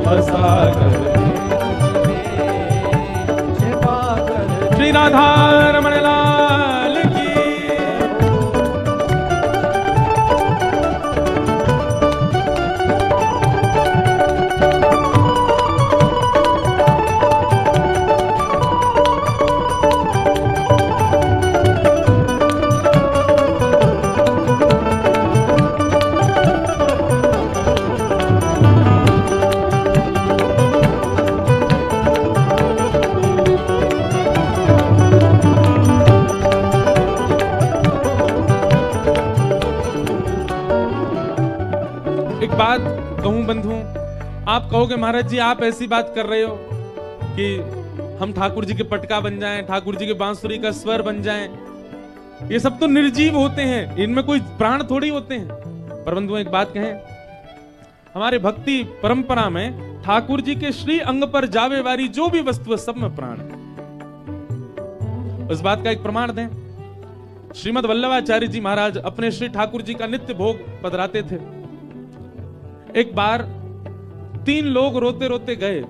बसा कर नैनन में, छिपा कर। श्री राधा रमण लाल की। बात कहूं बंधुओं, आप कहोगे महाराज जी आप ऐसी बात कर रहे हो कि हम ठाकुर जी के पटका बन जाएं, ठाकुर जी के बांसुरी का स्वर बन जाएं, ये सब तो निर्जीव होते हैं, इनमें कोई प्राण थोड़ी होते हैं। पर बंधुओं एक बात कहें, हमारे भक्ति परंपरा में ठाकुर जी के श्री अंग पर जावे वारी जो भी वस्तु है सब में प्राण है। उस बात का एक प्रमाण दें, श्रीमद वल्लभाचार्य जी महाराज अपने श्री ठाकुर जी का नित्य भोग पधराते थे। एक बार 3 लोग रोते रोते गए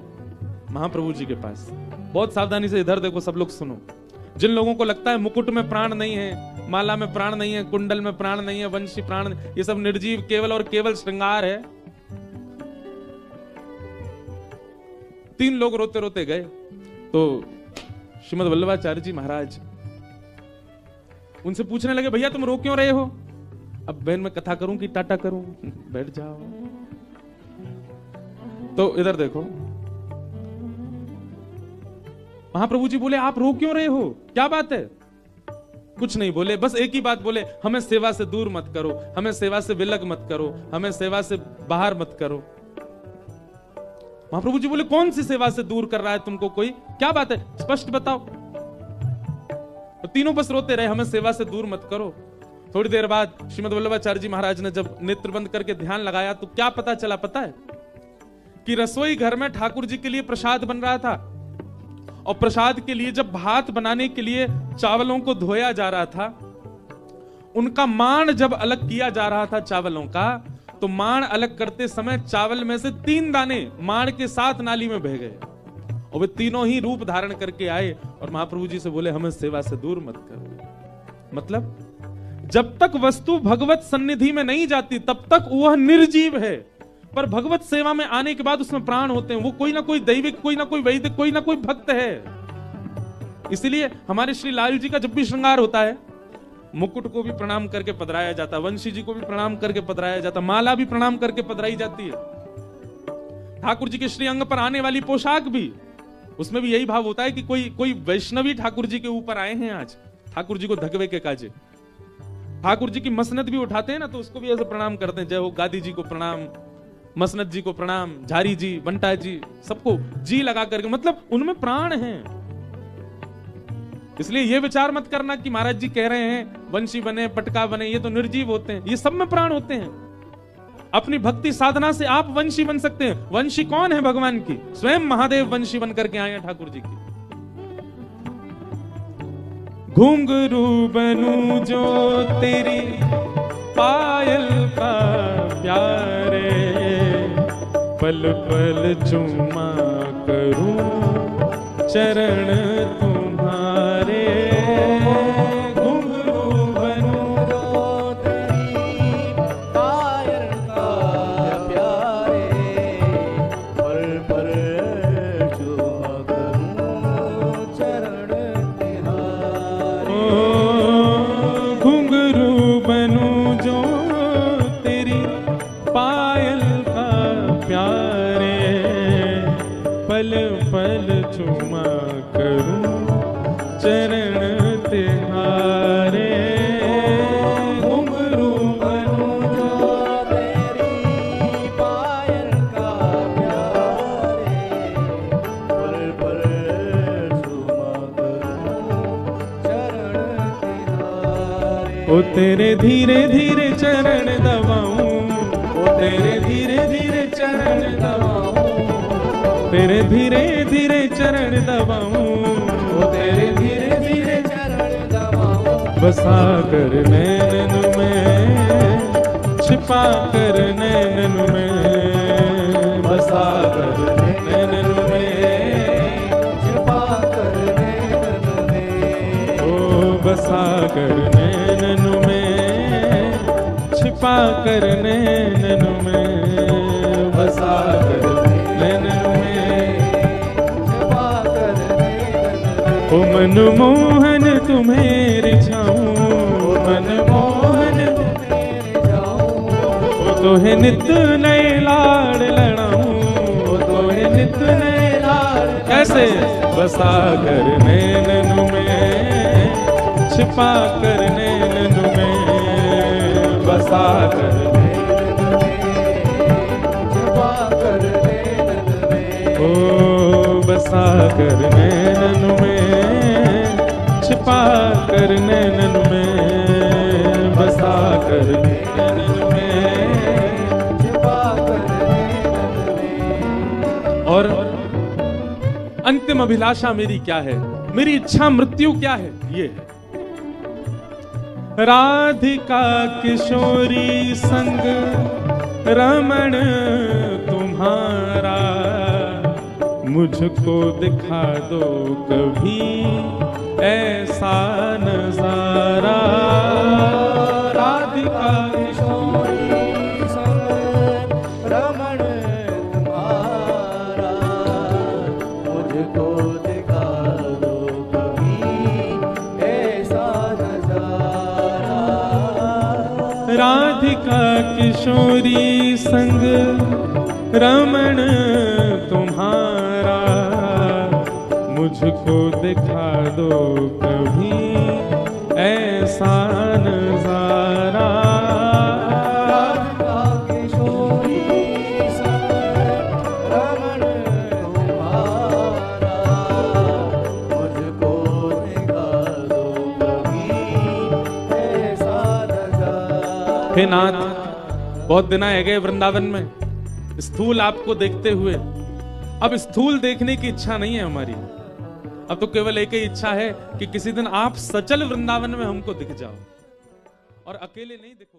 महाप्रभु जी के पास। बहुत सावधानी से इधर देखो, सब लोग सुनो। जिन लोगों को लगता है मुकुट में प्राण नहीं है, माला में प्राण नहीं है, कुंडल में प्राण नहीं है, वंशी प्राण नहीं, ये सब निर्जीव केवल और केवल श्रृंगार है। 3 लोग रोते रोते गए तो श्रीमद वल्लभाचार्य जी महाराज उनसे पूछने लगे, भैया तुम रो क्यों रहे हो? अब बहन मैं कथा करूं कि टाटा करूं? बैठ जाओ। तो इधर देखो, महाप्रभु जी बोले, आप रो क्यों रहे हो, क्या बात है? कुछ नहीं बोले, बस एक ही बात बोले, हमें सेवा से दूर मत करो, हमें सेवा से विलग मत करो, हमें सेवा से बाहर मत करो। महाप्रभु जी बोले, कौन सी सेवा से दूर कर रहा है तुमको कोई? क्या बात है, स्पष्ट बताओ। तो तीनों बस रोते रहे, हमें सेवा से दूर मत करो। थोड़ी देर बाद श्रीमद वल्लभाचार्य जी महाराज ने जब नेत्र बंद करके ध्यान लगाया तो क्या पता चला पता है? कि रसोई घर में ठाकुर जी के लिए प्रसाद बन रहा था, और प्रसाद के लिए जब भात बनाने के लिए चावलों को धोया जा रहा था, उनका माण जब अलग किया जा रहा था चावलों का, तो माण अलग करते समय चावल में से 3 दाने माण के साथ नाली में बह गए, और वे तीनों ही रूप धारण करके आए और महाप्रभु जी से बोले, हमें सेवा से दूर मत करो। मतलब जब तक वस्तु भगवत सन्निधि में नहीं जाती तब तक वह निर्जीव है, पर भगवत सेवा में आने के बाद उसमें प्राण होते हैं। वो कोई ना कोई दैविक, कोई ना कोई वैदिक, कोई ना कोई भक्त है। इसलिए हमारे श्री लाल जी का जब भी श्रृंगार होता है, मुकुट को भी प्रणाम करके पधराया जाता, वंशी जी को भी प्रणाम करके पधराया जाता, माला भी प्रणाम करके पधराई जाती है। ठाकुर जी के श्री अंग पर आने वाली पोशाक भी, उसमें भी यही भाव होता है कि कोई वैष्णवी ठाकुर जी के ऊपर आए हैं आज, ठाकुर जी को धकवे के काजे। ठाकुर जी की मसनद भी उठाते हैं ना, तो उसको भी ऐसे प्रणाम करते हैं, जय हो गादी जी को प्रणाम, मसनद जी को प्रणाम, झारी जी, बंटा जी, सबको जी लगा करके, मतलब उनमें प्राण है। इसलिए ये विचार मत करना कि महाराज जी कह रहे हैं वंशी बने, पटका बने, ये तो निर्जीव होते हैं। ये सब में प्राण होते हैं। अपनी भक्ति साधना से आप वंशी बन सकते हैं। वंशी कौन है? भगवान की। स्वयं महादेव वंशी बन करके आए हैं ठाकुर जी की। घुंघरू बनूं जो तेरी पायल का प्यारे, पल पल चुमा करूं चरण तुम्हारे। घुंघरू बनूं जो तेरी पायल का प्यारे, पल पल चुमा करूं चरण तुम्हारे। घुंघरू बनूं जो तेरी पायल का प्यारे, पल पल चुमा करूं चरण तिहारे। घुंघरू बनूं जो तेरी पायल का प्यारे, पल पल चुमा करूं चरण तिहारे। ओ तेरे धीरे धीरे चरण दबाऊं, ओ तेरे धीरे धीरे चरण दबाऊं, तेरे धीरे धीरे चरण दबाऊं, ओ तेरे धीरे धीरे चरण दबाऊं। बसा कर नैनन में, छिपा कर नैनन में, बसा कर नैनन में, छिपा कर नैनन में। ओ बसा कर नैनन में, छिपा कर नैनन में, बसा कर नैनन में। ओ मनमोहन तुम्हें रिझाऊं, ओ मनमोहन तुम्हें रिझाऊं, ओ तोहे नित नए लाड़ लड़ाऊं, ओ तोहे नित नए लाड़। कैसे? बसा कर नैनन में, छिपा कर नैनन में, बसा कर नैनन में, छिपा कर नैनन में। ओ बसा कर नैनन में, छिपा कर नैनन में, बसा कर नैनन में, छिपा कर नैनन में। अंतिम अभिलाषा मेरी क्या है, मेरी इच्छा मृत्यु क्या है, ये है। राधिका किशोरी संग रमण तुम्हारा, मुझको दिखा दो कभी ऐसा नजारा। राधिका किशोरी संग रमण तुम्हारा, मुझको दिखा दो कभी ऐसा नजारा। राधिका किशोरी संग रमण तुम्हारा, मुझको दिखा दो कभी ऐसा नजारा। राधिका किशोरी संग रमण तुम्हारा, मुझको दिखा दो कभी ऐसा नजारा। हे नाथ, बहुत दिन आए गए वृंदावन में, स्थूल आपको देखते हुए अब स्थूल देखने की इच्छा नहीं है हमारी। अब तो केवल एक ही इच्छा है कि किसी दिन आप सचल वृंदावन में हमको दिख जाओ, और अकेले नहीं दिखो।